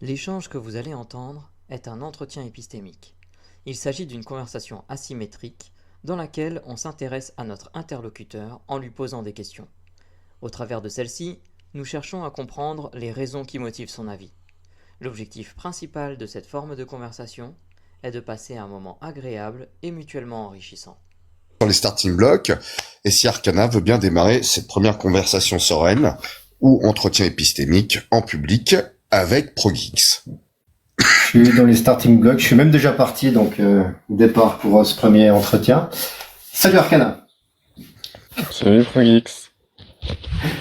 L'échange que vous allez entendre est un entretien épistémique. Il s'agit d'une conversation asymétrique dans laquelle on s'intéresse à notre interlocuteur en lui posant des questions. Au travers de celle-ci, nous cherchons à comprendre les raisons qui motivent son avis. L'objectif principal de cette forme de conversation est de passer un moment agréable et mutuellement enrichissant. Dans les starting blocks, et si Arcana veut bien démarrer cette première conversation sereine ou entretien épistémique en public avec ProGeeks. Je suis dans les starting blocks, je suis même déjà parti, donc départ pour ce premier entretien. Salut Arcana. Salut ProGeeks.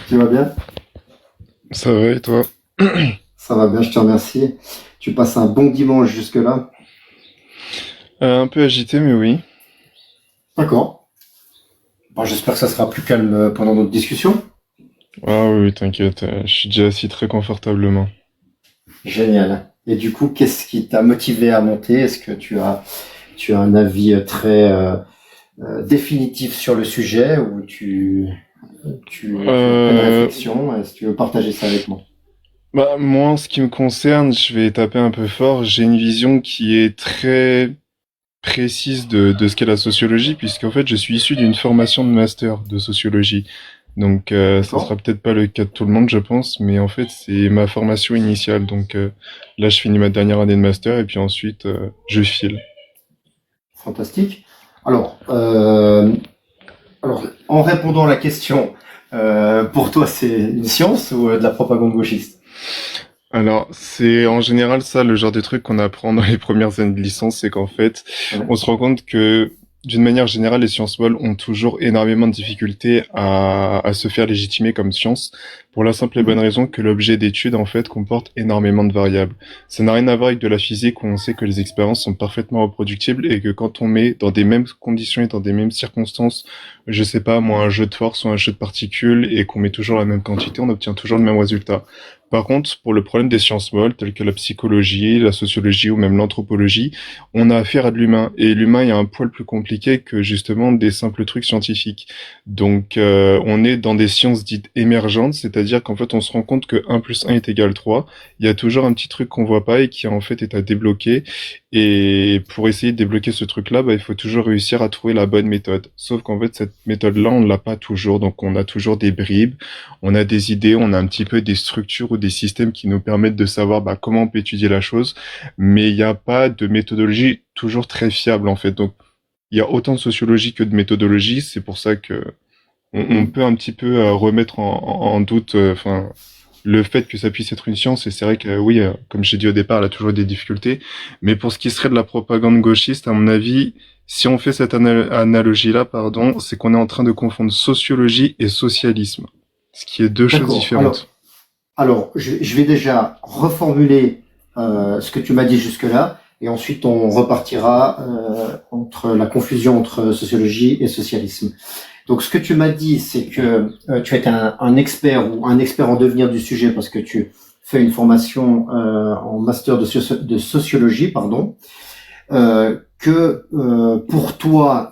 Tu vas bien? Ça va et toi? Ça va bien, je te remercie. Tu passes un bon dimanche jusque-là? Un peu agité, mais oui. D'accord. Bon, j'espère que ça sera plus calme pendant notre discussion. Ah oui, t'inquiète, je suis déjà assis très confortablement. Génial. Et du coup, qu'est-ce qui t'a motivé à monter? Est-ce que tu as un avis très définitif sur le sujet ou tu as une réflexion? Est-ce que tu veux partager ça avec moi? Moi, en ce qui me concerne, je vais taper un peu fort. J'ai une vision qui est très précise de ce qu'est la sociologie, puisqu'en fait, je suis issu d'une formation de master de sociologie. Donc, ça sera peut-être pas le cas de tout le monde, je pense, mais en fait, c'est ma formation initiale. Donc, là, je finis ma dernière année de master et puis ensuite, je file. Fantastique. Alors, en répondant à la question, pour toi, c'est une science ou de la propagande gauchiste? Alors, c'est en général ça le genre de truc qu'on apprend dans les premières années de licence, c'est qu'en fait, on se rend compte que d'une manière générale, les sciences molles ont toujours énormément de difficultés à se faire légitimer comme science, pour la simple et bonne raison que l'objet d'étude, en fait, comporte énormément de variables. Ça n'a rien à voir avec de la physique où on sait que les expériences sont parfaitement reproductibles et que quand on met dans des mêmes conditions et dans des mêmes circonstances, je sais pas, moi, un jeu de force ou un jeu de particules et qu'on met toujours la même quantité, on obtient toujours le même résultat. Par contre, pour le problème des sciences molles, telles que la psychologie, la sociologie ou même l'anthropologie, on a affaire à de l'humain. Et l'humain est un poil plus compliqué que justement des simples trucs scientifiques. Donc, on est dans des sciences dites émergentes, c'est-à-dire qu'en fait, on se rend compte que 1 plus 1 est égal 3. Il y a toujours un petit truc qu'on voit pas et qui en fait est à débloquer. Et pour essayer de débloquer ce truc-là, il faut toujours réussir à trouver la bonne méthode. Sauf qu'en fait, cette méthode-là, on ne l'a pas toujours. Donc, on a toujours des bribes, on a des idées, on a un petit peu des structures ou des systèmes qui nous permettent de savoir comment on peut étudier la chose. Mais il n'y a pas de méthodologie toujours très fiable, en fait. Donc, il y a autant de sociologie que de méthodologie. C'est pour ça que on peut un petit peu remettre en doute, le fait que ça puisse être une science, et c'est vrai que oui, comme j'ai dit au départ, elle a toujours des difficultés. Mais pour ce qui serait de la propagande gauchiste, à mon avis, si on fait cette analogie-là, c'est qu'on est en train de confondre sociologie et socialisme, ce qui est deux choses différentes. Alors, je vais déjà reformuler ce que tu m'as dit jusque-là, et ensuite on repartira entre la confusion entre sociologie et socialisme. Donc, ce que tu m'as dit, c'est que tu es un expert ou un expert en devenir du sujet parce que tu fais une formation en master de sociologie, que pour toi,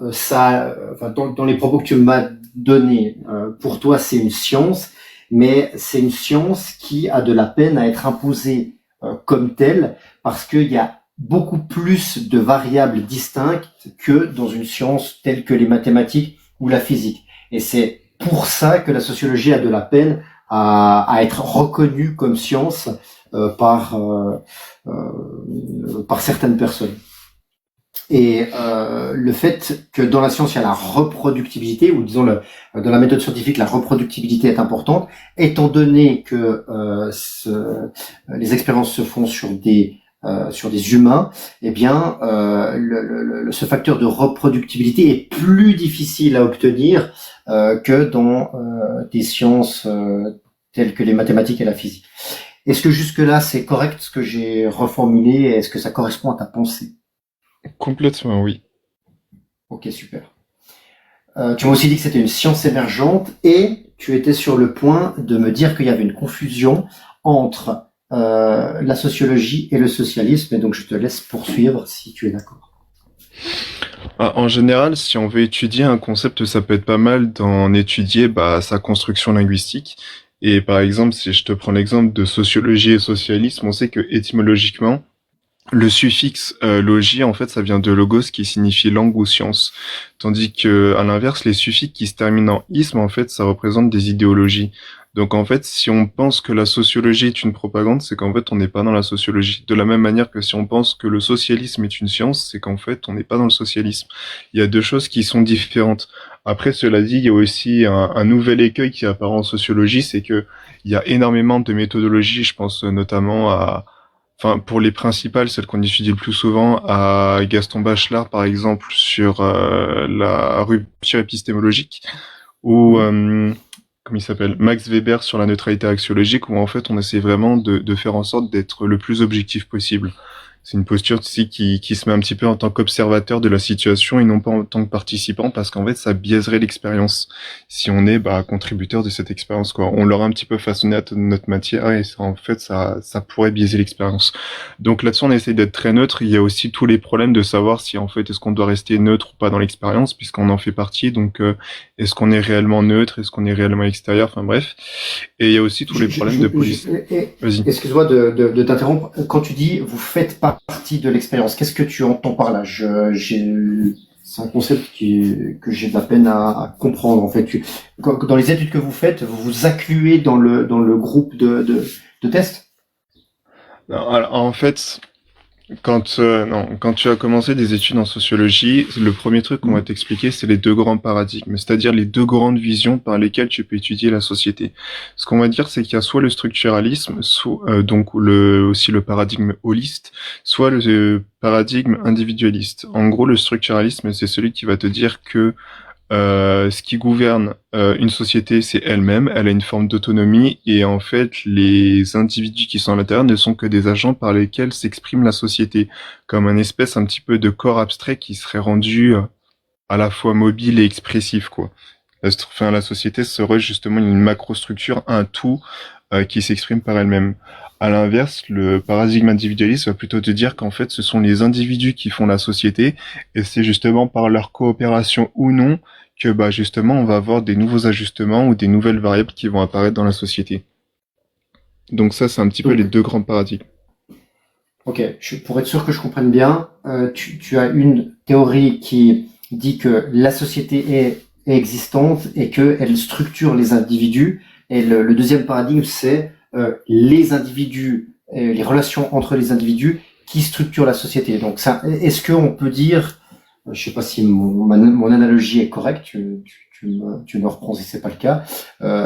dans les propos que tu m'as donnés, pour toi, c'est une science, mais c'est une science qui a de la peine à être imposée comme telle parce qu'il y a beaucoup plus de variables distinctes que dans une science telle que les mathématiques ou la physique. Et c'est pour ça que la sociologie a de la peine à être reconnue comme science par certaines personnes. Et le fait que dans la science, il y a la reproductibilité, ou disons dans la méthode scientifique, la reproductibilité est importante, étant donné que les expériences se font sur des humains, eh bien, ce facteur de reproductibilité est plus difficile à obtenir que dans des sciences telles que les mathématiques et la physique. Est-ce que jusque-là, c'est correct ce que j'ai reformulé et est-ce que ça correspond à ta pensée? Complètement, oui. Ok, super. Tu m'as aussi dit que c'était une science émergente et tu étais sur le point de me dire qu'il y avait une confusion entre la sociologie et le socialisme, et donc je te laisse poursuivre si tu es d'accord. En général, si on veut étudier un concept, ça peut être pas mal d'en étudier sa construction linguistique. Et par exemple, si je te prends l'exemple de sociologie et socialisme, on sait que étymologiquement, le suffixe logie, en fait, ça vient de logos qui signifie langue ou science. Tandis que, à l'inverse, les suffixes qui se terminent en isme, en fait, ça représente des idéologies. Donc, en fait, si on pense que la sociologie est une propagande, c'est qu'en fait, on n'est pas dans la sociologie. De la même manière que si on pense que le socialisme est une science, c'est qu'en fait, on n'est pas dans le socialisme. Il y a deux choses qui sont différentes. Après, cela dit, il y a aussi un nouvel écueil qui apparaît en sociologie, c'est que il y a énormément de méthodologies, je pense notamment enfin, pour les principales, celles qu'on étudie le plus souvent, à Gaston Bachelard, par exemple, sur la rupture épistémologique, ou, comment il s'appelle, Max Weber sur la neutralité axiologique, où en fait, on essaie vraiment de faire en sorte d'être le plus objectif possible. C'est une posture ici qui se met un petit peu en tant qu'observateur de la situation et non pas en tant que participant, parce qu'en fait, ça biaiserait l'expérience si on est contributeur de cette expérience, quoi. On l'aura un petit peu façonné à notre matière et en fait, ça pourrait biaiser l'expérience. Donc là-dessus, on essaie d'être très neutre. Il y a aussi tous les problèmes de savoir si en fait, est-ce qu'on doit rester neutre ou pas dans l'expérience, puisqu'on en fait partie. Donc, est-ce qu'on est réellement neutre, est-ce qu'on est réellement extérieur, enfin bref. Et il y a aussi tous les problèmes de police. Vas-y. Excuse-moi de t'interrompre. Quand tu dis vous faites partie de l'expérience, qu'est-ce que tu entends par là? C'est un concept que j'ai de la peine à comprendre en fait. Dans les études que vous faites, vous vous incluez dans le groupe de tests? Non, alors, en fait, quand tu as commencé des études en sociologie, le premier truc qu'on va t'expliquer, c'est les deux grands paradigmes, c'est-à-dire les deux grandes visions par lesquelles tu peux étudier la société. Ce qu'on va dire, c'est qu'il y a soit le structuralisme, soit, donc aussi le paradigme holiste, soit le paradigme individualiste. En gros, le structuralisme, c'est celui qui va te dire que ce qui gouverne une société, c'est elle-même. Elle a une forme d'autonomie et en fait, les individus qui sont à l'intérieur ne sont que des agents par lesquels s'exprime la société, comme un espèce un petit peu de corps abstrait qui serait rendu à la fois mobile et expressif, quoi. La société serait justement une macrostructure, un tout qui s'exprime par elle-même. À l'inverse, le paradigme individualiste va plutôt te dire qu'en fait, ce sont les individus qui font la société, et c'est justement par leur coopération ou non que justement on va avoir des nouveaux ajustements ou des nouvelles variables qui vont apparaître dans la société. Donc ça, c'est un petit peu les deux grands paradigmes. Ok, pour être sûr que je comprenne bien, tu as une théorie qui dit que la société est existante et qu'elle structure les individus, et le deuxième paradigme, c'est les individus, les relations entre les individus qui structurent la société. Donc ça, est-ce qu'on peut dire, je sais pas si mon analogie est correcte, tu me reprends si c'est pas le cas,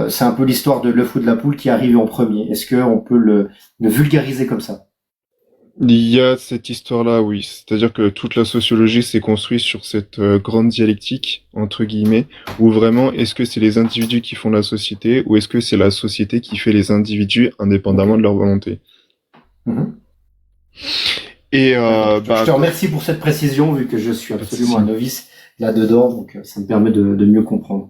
c'est un peu l'histoire de l'œuf ou de la poule qui arrive en premier. Est-ce qu'on peut le vulgariser comme ça? Il y a cette histoire-là, oui. C'est-à-dire que toute la sociologie s'est construite sur cette grande dialectique, entre guillemets, où vraiment, est-ce que c'est les individus qui font la société, ou est-ce que c'est la société qui fait les individus indépendamment de leur volonté? Mm-hmm. Et je te remercie pour cette précision, vu que je suis absolument un novice là-dedans, donc ça me permet de mieux comprendre.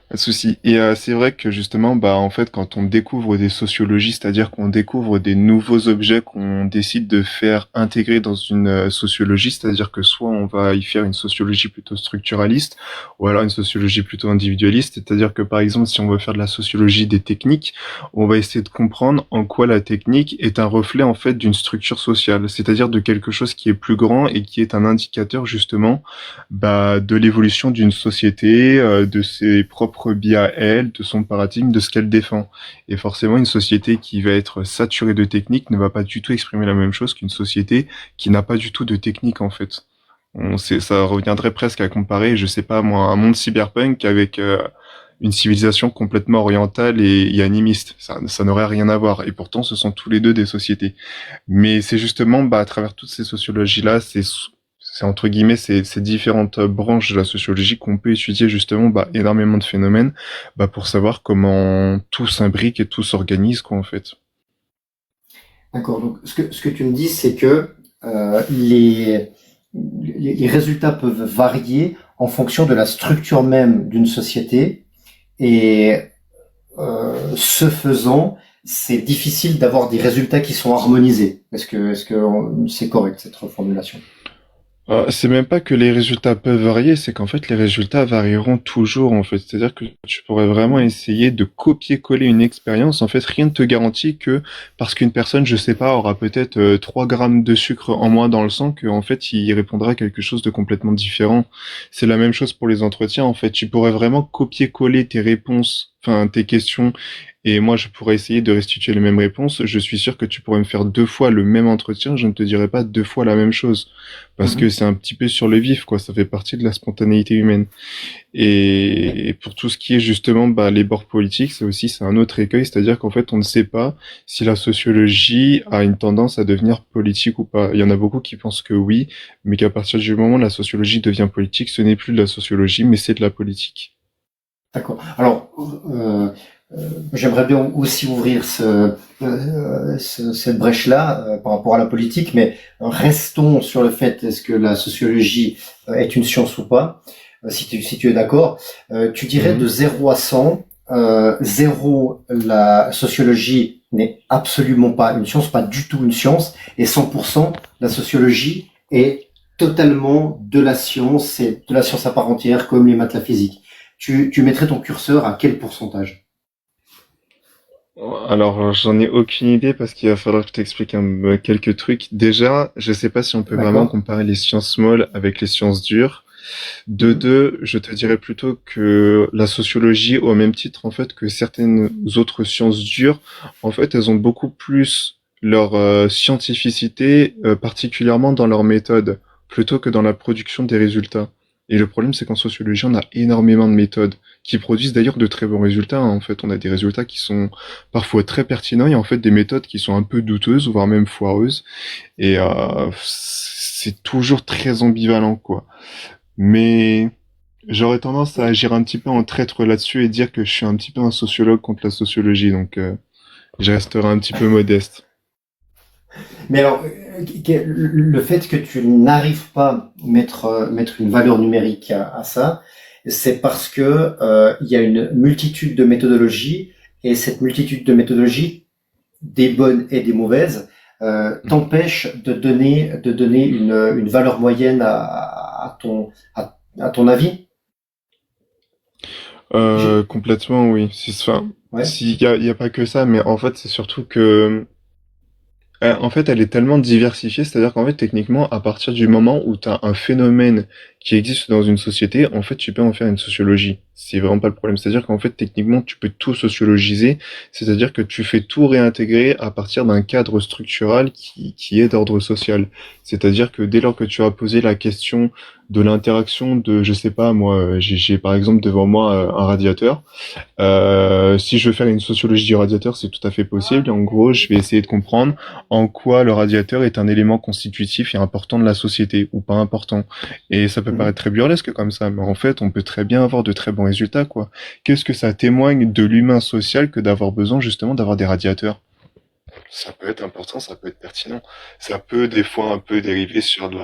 Pas de souci. Et c'est vrai que justement, en fait, quand on découvre des sociologies, c'est-à-dire qu'on découvre des nouveaux objets qu'on décide de faire intégrer dans une sociologie, c'est-à-dire que soit on va y faire une sociologie plutôt structuraliste, ou alors une sociologie plutôt individualiste, c'est-à-dire que par exemple, si on veut faire de la sociologie des techniques, on va essayer de comprendre en quoi la technique est un reflet en fait d'une structure sociale, c'est-à-dire de quelque chose qui est plus grand et qui est un indicateur justement de l'évolution d'une société, de ses propres biais à elle, de son paradigme, de ce qu'elle défend. Et forcément, une société qui va être saturée de techniques ne va pas du tout exprimer la même chose qu'une société qui n'a pas du tout de technique, en fait. Ça reviendrait presque à comparer, je sais pas moi, un monde cyberpunk avec une civilisation complètement orientale et animiste. Ça n'aurait rien à voir. Et pourtant, ce sont tous les deux des sociétés. Mais c'est justement, à travers toutes ces sociologies-là, c'est entre guillemets ces différentes branches de la sociologie qu'on peut étudier justement énormément de phénomènes pour savoir comment tout s'imbrique et tout s'organise quoi en fait. D'accord. Donc ce que tu me dis c'est que les résultats peuvent varier en fonction de la structure même d'une société et ce faisant c'est difficile d'avoir des résultats qui sont harmonisés. Est-ce que c'est correct cette reformulation? C'est même pas que les résultats peuvent varier, c'est qu'en fait les résultats varieront toujours en fait. C'est-à-dire que tu pourrais vraiment essayer de copier-coller une expérience. En fait, rien ne te garantit que parce qu'une personne, je sais pas, aura peut-être 3 grammes de sucre en moins dans le sang, qu'en fait il répondra à quelque chose de complètement différent. C'est la même chose pour les entretiens. En fait, tu pourrais vraiment copier-coller tes réponses, enfin tes questions. Et moi, je pourrais essayer de restituer les mêmes réponses. Je suis sûr que tu pourrais me faire 2 fois le même entretien. Je ne te dirai pas 2 fois la même chose. Parce que Mhm. c'est un petit peu sur le vif, quoi. Ça fait partie de la spontanéité humaine. Et pour tout ce qui est justement les bords politiques, c'est un autre écueil, c'est-à-dire qu'en fait on ne sait pas si la sociologie a une tendance à devenir politique ou pas. Il y en a beaucoup qui pensent que oui, mais qu'à partir du moment où la sociologie devient politique, ce n'est plus de la sociologie, mais c'est de la politique. D'accord. Alors, j'aimerais bien aussi ouvrir cette brèche-là par rapport à la politique, mais restons sur le fait est-ce que la sociologie est une science ou pas. Si tu es d'accord, tu dirais de Mhm. 0 à 100, 0, la sociologie n'est absolument pas une science, pas du tout une science, et 100%, la sociologie est totalement de la science, c'est de la science à part entière, comme les maths, la physique. Tu mettrais ton curseur à quel pourcentage? Alors, j'en ai aucune idée parce qu'il va falloir que je t'explique quelques trucs. Déjà, je sais pas si on peut vraiment D'accord? comparer les sciences molles avec les sciences dures. De deux, je te dirais plutôt que la sociologie, au même titre en fait que certaines autres sciences dures, en fait, elles ont beaucoup plus leur scientificité, particulièrement dans leur méthode, plutôt que dans la production des résultats. Et le problème, c'est qu'en sociologie, on a énormément de méthodes qui produisent d'ailleurs de très bons résultats, hein. En fait, on a des résultats qui sont parfois très pertinents et en fait des méthodes qui sont un peu douteuses, voire même foireuses. Et c'est toujours très ambivalent, quoi. Mais j'aurais tendance à agir un petit peu en traître là-dessus et dire que je suis un petit peu un sociologue contre la sociologie, donc je resterai un petit peu modeste. Mais alors, le fait que tu n'arrives pas à mettre une valeur numérique à ça, c'est parce que il y a une multitude de méthodologies et cette multitude de méthodologies, des bonnes et des mauvaises, t'empêche de donner une valeur moyenne à ton avis. Complètement, oui. Enfin, Ouais. s'il y a pas que ça, mais en fait, c'est surtout que en fait, elle est tellement diversifiée, c'est-à-dire qu'en fait, techniquement, à partir du moment où tu as un phénomène qui existe dans une société, en fait, tu peux en faire une sociologie. C'est vraiment pas le problème. C'est-à-dire qu'en fait, techniquement, tu peux tout sociologiser, c'est-à-dire que tu fais tout réintégrer à partir d'un cadre structural qui est d'ordre social. C'est-à-dire que dès lors que tu as posé la question de l'interaction de, je sais pas, moi, j'ai par exemple devant moi un radiateur. Si je veux faire une sociologie du radiateur, c'est tout à fait possible. En gros, je vais essayer de comprendre en quoi le radiateur est un élément constitutif et important de la société ou pas important. Et ça peut Mhm. paraître très burlesque comme ça, mais en fait, on peut très bien avoir de très bons résultats, quoi. Qu'est-ce que ça témoigne de l'humain social que d'avoir besoin justement d'avoir des radiateurs? Ça peut être important, ça peut être pertinent. Ça peut des fois un peu dériver sur de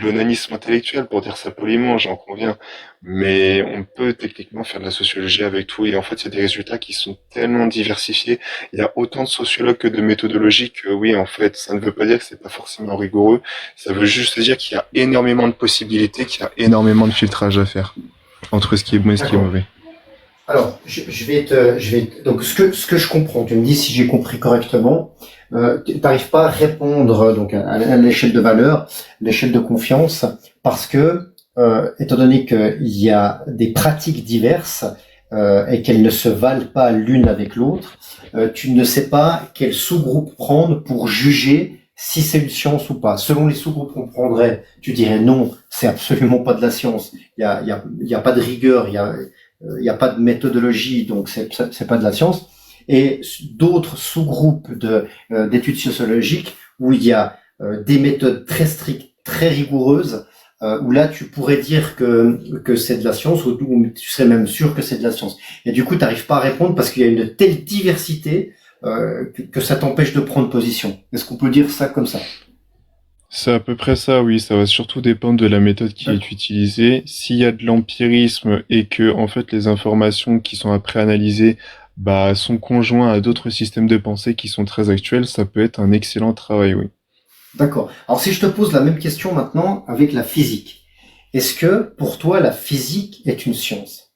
l'onanisme intellectuel, pour dire ça poliment, j'en conviens. Mais on peut techniquement faire de la sociologie avec tout. Et en fait, il y a des résultats qui sont tellement diversifiés. Il y a autant de sociologues que de méthodologies que oui, en fait, ça ne veut pas dire que c'est pas forcément rigoureux. Ça veut juste dire qu'il y a énormément de possibilités, qu'il y a énormément de filtrage à faire entre ce qui est bon et ce qui est D'accord. mauvais. Alors, donc ce que je comprends, tu me dis si j'ai compris correctement, tu n'arrives pas à répondre donc à l'échelle de valeur, l'échelle de confiance, parce que étant donné qu'il y a des pratiques diverses et qu'elles ne se valent pas l'une avec l'autre, tu ne sais pas quel sous-groupe prendre pour juger si c'est une science ou pas. Selon les sous-groupes qu'on prendrait, tu dirais non, c'est absolument pas de la science. Il y a pas de rigueur, il n'y a pas de méthodologie, donc c'est pas de la science. Et d'autres sous-groupes d'études sociologiques où il y a des méthodes très strictes, très rigoureuses, où là tu pourrais dire que c'est de la science, ou tu serais même sûr que c'est de la science. Et du coup, tu n'arrives pas à répondre parce qu'il y a une telle diversité que ça t'empêche de prendre position. Est-ce qu'on peut dire ça comme ça? C'est à peu près ça, oui. Ça va surtout dépendre de la méthode qui est D'accord. utilisée. S'il y a de l'empirisme et que, en fait, les informations qui sont après analysées, sont conjoints à d'autres systèmes de pensée qui sont très actuels, ça peut être un excellent travail, oui. D'accord. Alors si je te pose la même question maintenant avec la physique, est-ce que pour toi la physique est une science?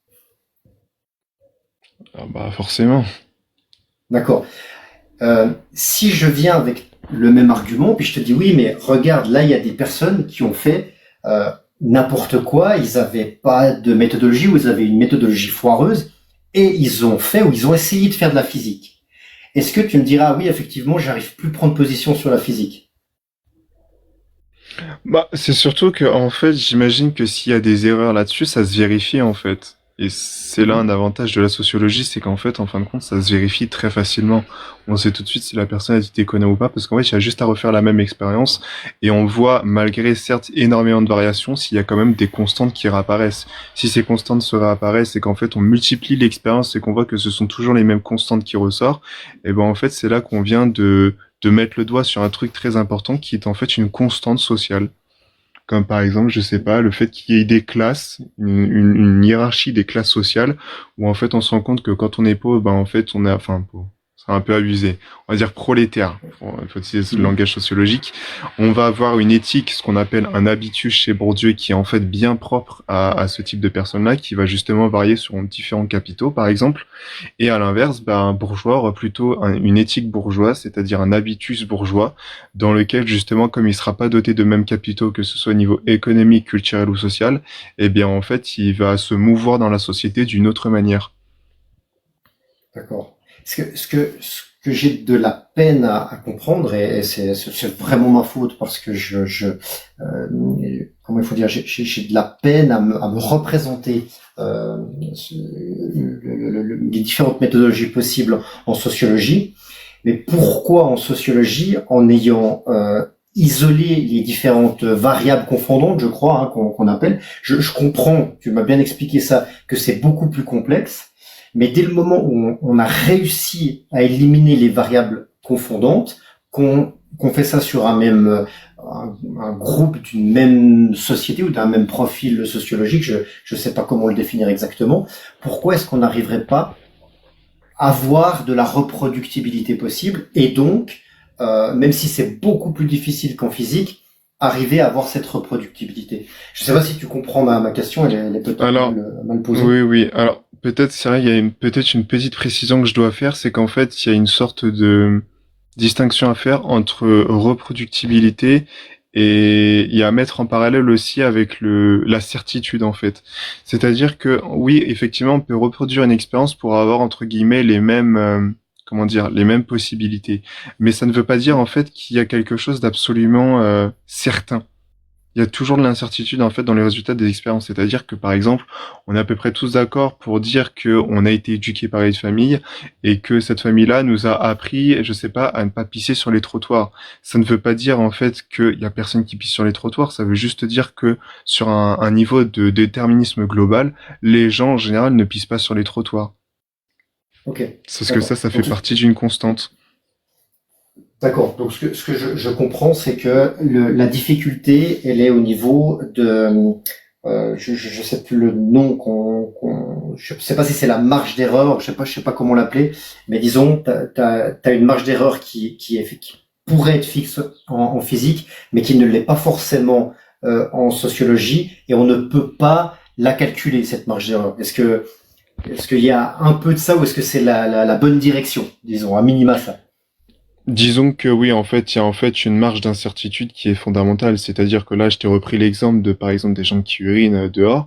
Ah bah forcément. D'accord. Si je viens avec le même argument, puis je te dis oui, mais regarde, là il y a des personnes qui ont fait n'importe quoi, ils avaient pas de méthodologie ou ils avaient une méthodologie foireuse et ils ont fait ou ils ont essayé de faire de la physique. Est-ce que tu me diras oui, effectivement, j'arrive plus à prendre position sur la physique? Bah, c'est surtout que, en fait, j'imagine que s'il y a des erreurs là-dessus, ça se vérifie, en fait. Et c'est là un avantage de la sociologie, c'est qu'en fait, en fin de compte, ça se vérifie très facilement. On sait tout de suite si la personne a été déconnée ou pas, parce qu'en fait, il y a juste à refaire la même expérience, et on voit, malgré certes énormément de variations, s'il y a quand même des constantes qui réapparaissent. Si ces constantes se réapparaissent, c'est qu'en fait, on multiplie l'expérience et qu'on voit que ce sont toujours les mêmes constantes qui ressortent, et ben, en fait, c'est là qu'on vient de mettre le doigt sur un truc très important qui est en fait une constante sociale. Comme par exemple, je sais pas, le fait qu'il y ait des classes, une hiérarchie des classes sociales, où en fait on se rend compte que quand on est pauvre, ben en fait on est, enfin pauvre, c'est un peu abusé, on va dire prolétaire, il faut utiliser ce langage sociologique, on va avoir une éthique, ce qu'on appelle un habitus chez Bourdieu, qui est en fait bien propre à ce type de personnes-là, qui va justement varier sur différents capitaux, par exemple, et à l'inverse, ben, un bourgeois aura plutôt une éthique bourgeoise, c'est-à-dire un habitus bourgeois, dans lequel justement, comme il sera pas doté de mêmes capitaux, que ce soit au niveau économique, culturel ou social, eh bien en fait, il va se mouvoir dans la société d'une autre manière. D'accord. Ce que j'ai de la peine à comprendre, et c'est vraiment ma faute parce que comment il faut dire, j'ai de la peine à me représenter les différentes méthodologies possibles en sociologie. Mais pourquoi en sociologie, en ayant isolé les différentes variables confondantes, je crois, hein, qu'on appelle, je comprends, tu m'as bien expliqué ça, que c'est beaucoup plus complexe. Mais dès le moment où on a réussi à éliminer les variables confondantes, qu'on fait ça sur un groupe d'une même société ou d'un même profil sociologique, je sais pas comment le définir exactement, pourquoi est-ce qu'on n'arriverait pas à avoir de la reproductibilité possible et donc, même si c'est beaucoup plus difficile qu'en physique, arriver à avoir cette reproductibilité. Je sais pas si tu comprends ma question, elle est peut-être Alors, mal posée. oui, oui. Alors, peut-être, c'est vrai, il y a peut-être une petite précision que je dois faire, c'est qu'en fait, il y a une sorte de distinction à faire entre reproductibilité et il y a à mettre en parallèle aussi avec la certitude, en fait. C'est-à-dire que, oui, effectivement, on peut reproduire une expérience pour avoir, entre guillemets, les mêmes, comment dire, les mêmes possibilités. Mais ça ne veut pas dire, en fait, qu'il y a quelque chose d'absolument, certain. Il y a toujours de l'incertitude en fait dans les résultats des expériences. C'est-à-dire que par exemple, on est à peu près tous d'accord pour dire que on a été éduqué par une famille et que cette famille-là nous a appris, je sais pas, à ne pas pisser sur les trottoirs. Ça ne veut pas dire en fait qu'il y a personne qui pisse sur les trottoirs. Ça veut juste dire que sur un niveau de déterminisme global, les gens en général ne pissent pas sur les trottoirs. Ok, C'est ce que d'accord. ça fait Donc, partie d'une constante. d'accord. Donc, ce que je comprends, c'est que la difficulté, elle est au niveau de, je sais plus le nom je sais pas si c'est la marge d'erreur, je sais pas comment l'appeler, mais disons, t'as une marge d'erreur qui pourrait être fixe en physique, mais qui ne l'est pas forcément en sociologie, et on ne peut pas la calculer cette marge d'erreur. Est-ce qu'il y a un peu de ça, ou est-ce que c'est la bonne direction, disons, à minima ça? Disons que oui, en fait, il y a en fait une marge d'incertitude qui est fondamentale. C'est-à-dire que là, je t'ai repris l'exemple de, par exemple, des gens qui urinent dehors,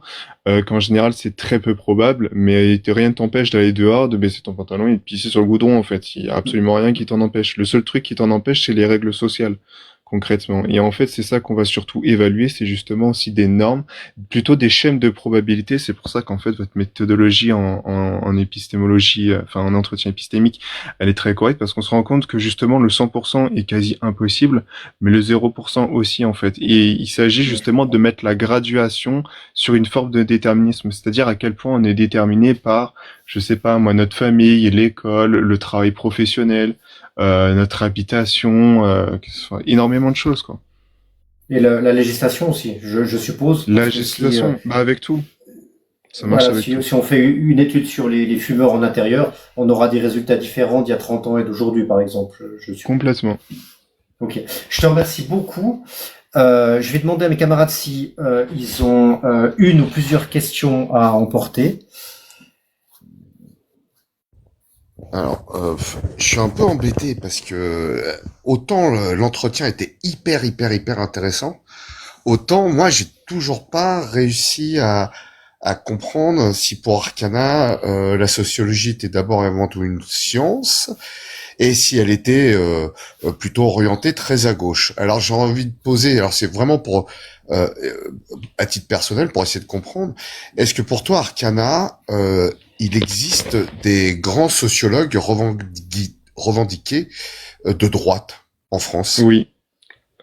qu'en général, c'est très peu probable, mais rien ne t'empêche d'aller dehors, de baisser ton pantalon et de pisser sur le goudron, en fait. Il y a absolument rien qui t'en empêche. Le seul truc qui t'en empêche, c'est les règles sociales, concrètement. Et en fait, c'est ça qu'on va surtout évaluer, c'est justement aussi des normes, plutôt des schèmes de probabilité. C'est pour ça qu'en fait, votre méthodologie en épistémologie, enfin, en entretien épistémique, elle est très correcte parce qu'on se rend compte que justement le 100% est quasi impossible, mais le 0% aussi en fait. Et il s'agit justement de mettre la graduation sur une forme de déterminisme, c'est-à-dire à quel point on est déterminé par, je sais pas moi, notre famille, l'école, le travail professionnel, notre habitation, énormément de choses quoi. Et la législation aussi, je suppose, La parce que si, législation, bah avec tout, ça marche voilà, avec tout. si on fait une étude sur les fumeurs en intérieur, on aura des résultats différents d'il y a 30 ans et d'aujourd'hui, par exemple, je suppose. Complètement. Ok. Je te remercie beaucoup. Je vais demander à mes camarades si ils ont une ou plusieurs questions à emporter. Alors, je suis un peu embêté parce que autant l'entretien était hyper intéressant, autant moi j'ai toujours pas réussi à comprendre si pour Arcana la sociologie était d'abord et avant tout une science et si elle était plutôt orientée très à gauche. Alors j'ai envie de poser, alors c'est vraiment pour à titre personnel pour essayer de comprendre, est-ce que pour toi Arcana il existe des grands sociologues revendiqués de droite en France? Oui.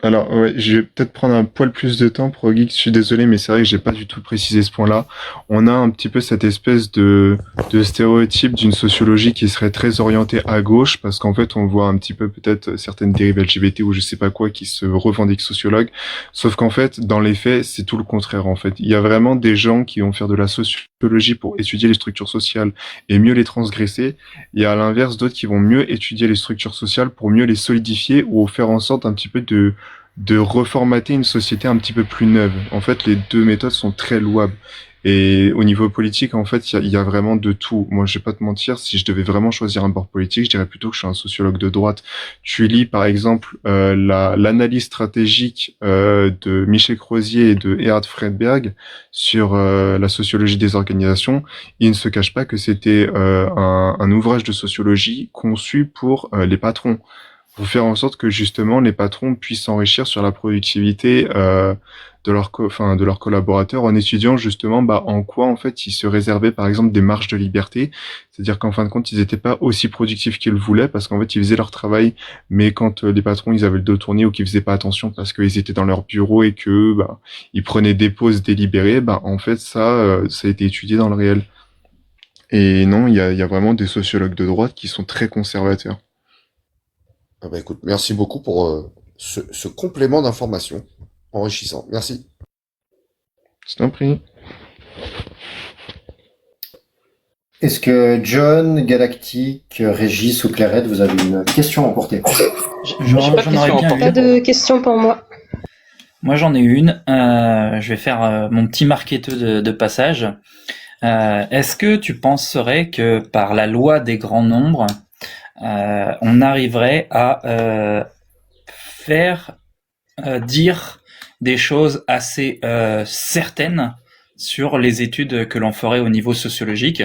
Alors, ouais, je vais peut-être prendre un poil plus de temps pour Geek, je suis désolé, mais c'est vrai que j'ai pas du tout précisé ce point-là. On a un petit peu cette espèce de stéréotype d'une sociologie qui serait très orientée à gauche, parce qu'en fait, on voit un petit peu peut-être certaines dérives LGBT ou je sais pas quoi qui se revendiquent sociologues. Sauf qu'en fait, dans les faits, c'est tout le contraire, en fait. Il y a vraiment des gens qui vont faire de la sociologie pour étudier les structures sociales et mieux les transgresser. Il y a à l'inverse d'autres qui vont mieux étudier les structures sociales pour mieux les solidifier ou faire en sorte un petit peu de reformater une société un petit peu plus neuve. En fait, les deux méthodes sont très louables. Et au niveau politique, en fait, il y a vraiment de tout. Moi, je vais pas te mentir, si je devais vraiment choisir un bord politique, je dirais plutôt que je suis un sociologue de droite. Tu lis, par exemple, l'analyse stratégique de Michel Crozier et de Erhard Friedberg sur la sociologie des organisations. Il ne se cache pas que c'était un ouvrage de sociologie conçu pour les patrons, pour faire en sorte que justement les patrons puissent s'enrichir sur la productivité de leurs collaborateurs en étudiant justement en quoi en fait ils se réservaient par exemple des marges de liberté, c'est-à-dire qu'en fin de compte ils n'étaient pas aussi productifs qu'ils le voulaient parce qu'en fait ils faisaient leur travail, mais quand les patrons ils avaient le dos tourné ou qu'ils faisaient pas attention parce qu'ils étaient dans leur bureau et que ils prenaient des pauses délibérées, en fait ça a été étudié dans le réel. Et non, il y a vraiment des sociologues de droite qui sont très conservateurs. Ah bah écoute, merci beaucoup pour ce complément d'information enrichissant. Merci. Je t'en prie. Est-ce que John, Galactique, Régis ou Clairette, vous avez une question à emporter? J'ai pas de question à emporter. Pas de questions pour moi. Moi, j'en ai une. Je vais faire mon petit marketeux de passage. Est-ce que tu penserais que par la loi des grands nombres, on arriverait à faire dire des choses assez certaines sur les études que l'on ferait au niveau sociologique,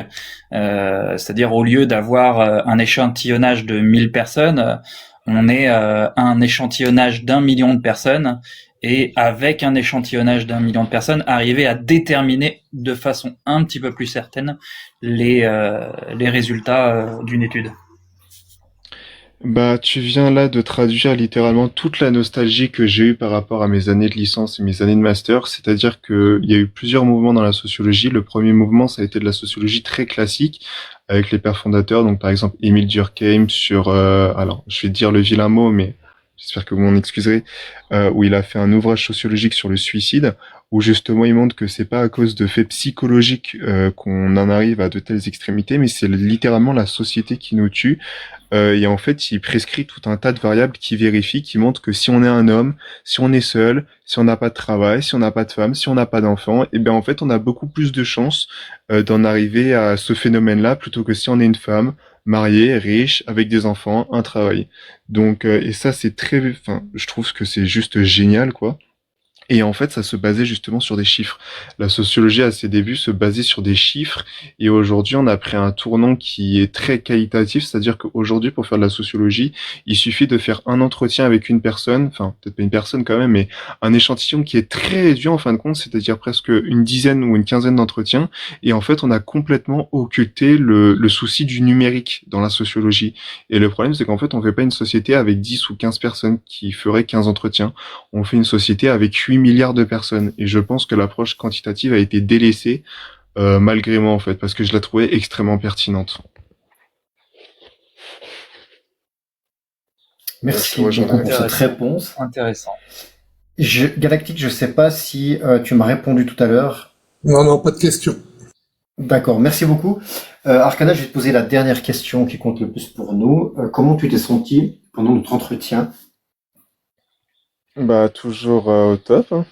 c'est-à-dire au lieu d'avoir un échantillonnage de 1000 personnes, on est un échantillonnage d'1 million de personnes, et avec un échantillonnage d'1 million de personnes, arriver à déterminer de façon un petit peu plus certaine les résultats d'une étude. Tu viens là de traduire littéralement toute la nostalgie que j'ai eue par rapport à mes années de licence et mes années de master, c'est-à-dire qu'il y a eu plusieurs mouvements dans la sociologie. Le premier mouvement, ça a été de la sociologie très classique, avec les pères fondateurs, donc par exemple Émile Durkheim sur, alors je vais dire le vilain mot, mais j'espère que vous m'en excuserez, où il a fait un ouvrage sociologique sur le suicide, où justement il montre que c'est pas à cause de faits psychologiques qu'on en arrive à de telles extrémités, mais c'est littéralement la société qui nous tue. Et en fait, il prescrit tout un tas de variables qui vérifient, qui montrent que si on est un homme, si on est seul, si on n'a pas de travail, si on n'a pas de femme, si on n'a pas d'enfant, et bien en fait, on a beaucoup plus de chances d'en arriver à ce phénomène-là plutôt que si on est une femme mariée, riche, avec des enfants, un travail. Donc, et ça, c'est je trouve que c'est juste génial, quoi. Et en fait, ça se basait justement sur des chiffres. La sociologie, à ses débuts, se basait sur des chiffres. Et aujourd'hui, on a pris un tournant qui est très qualitatif. C'est-à-dire qu'aujourd'hui, pour faire de la sociologie, il suffit de faire un entretien avec une personne. Enfin, peut-être pas une personne quand même, mais un échantillon qui est très réduit en fin de compte. C'est-à-dire presque une dizaine ou une quinzaine d'entretiens. Et en fait, on a complètement occulté le souci du numérique dans la sociologie. Et le problème, c'est qu'en fait, on fait pas une société avec 10 ou 15 personnes qui feraient 15 entretiens. On fait une société avec 8 milliards de personnes. Et je pense que l'approche quantitative a été délaissée, malgré moi, en fait, parce que je la trouvais extrêmement pertinente. Merci beaucoup pour cette réponse. Intéressant. Galactique, je sais pas si tu m'as répondu tout à l'heure. Non, pas de question. D'accord, merci beaucoup. Arcana, je vais te poser la dernière question qui compte le plus pour nous. Comment tu t'es senti pendant notre entretien? Bah, toujours au top, hein.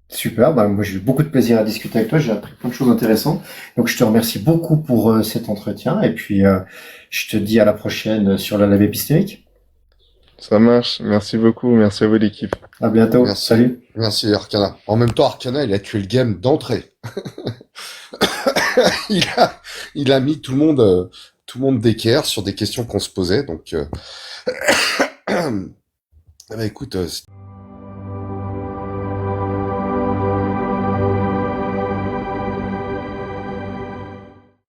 Super, bah, moi j'ai eu beaucoup de plaisir à discuter avec toi, j'ai appris plein de choses intéressantes. Donc je te remercie beaucoup pour cet entretien et puis je te dis à la prochaine sur la lave épistémique. Ça marche. Merci beaucoup. Merci à vous, l'équipe. À bientôt, Merci. salut. Merci Arcana. En même temps, Arcana, il a tué le game d'entrée. il a, il a mis tout le monde d'équerre sur des questions qu'on se posait. Donc, bah, écoute,